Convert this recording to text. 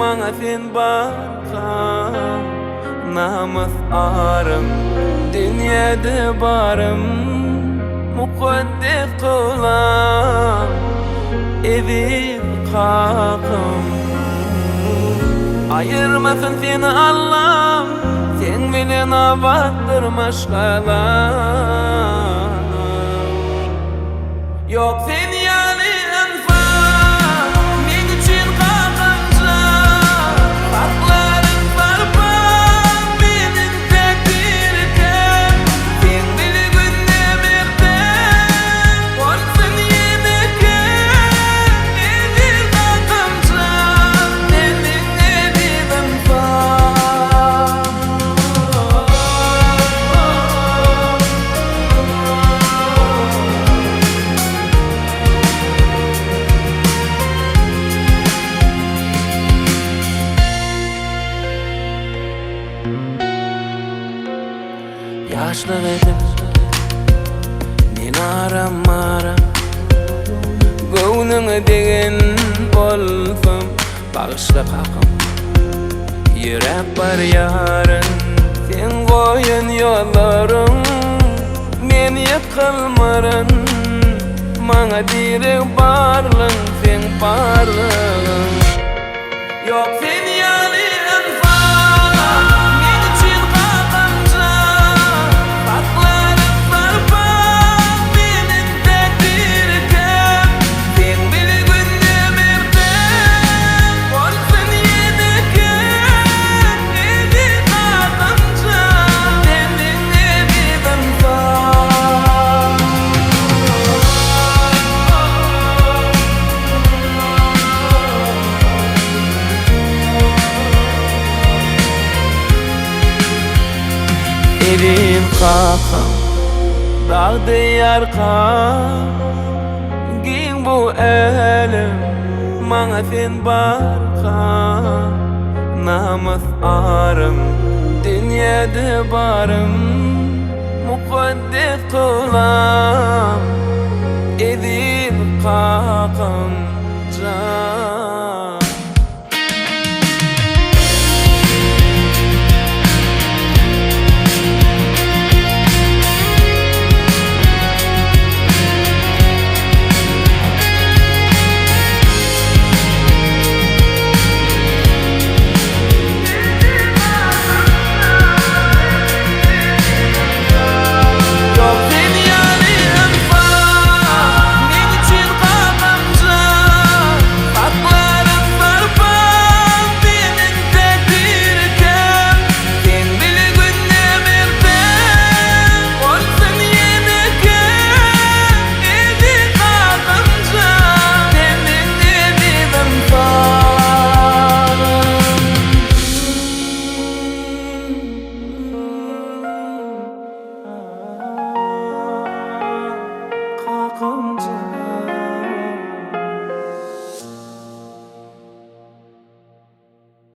Maňa sen barkam namus arım dünýede barım mukaddes kılan evim kakım ayırmasın seni Allah'ım sen bilen abattırmaşkalar yok sen yani yaşlyk edip men aram göwnüňe degen bolsam bagışla kakım ýürek bar ýaryn sen goýan ýollaryň meni ýykylmaryn maňa direk barlyň sen barlygyň ýok sen ýaly evim kakam dağdı yarkam giň bu elim maňa sen barkam namus arım dünýede barım mukaddes kılan evim kakam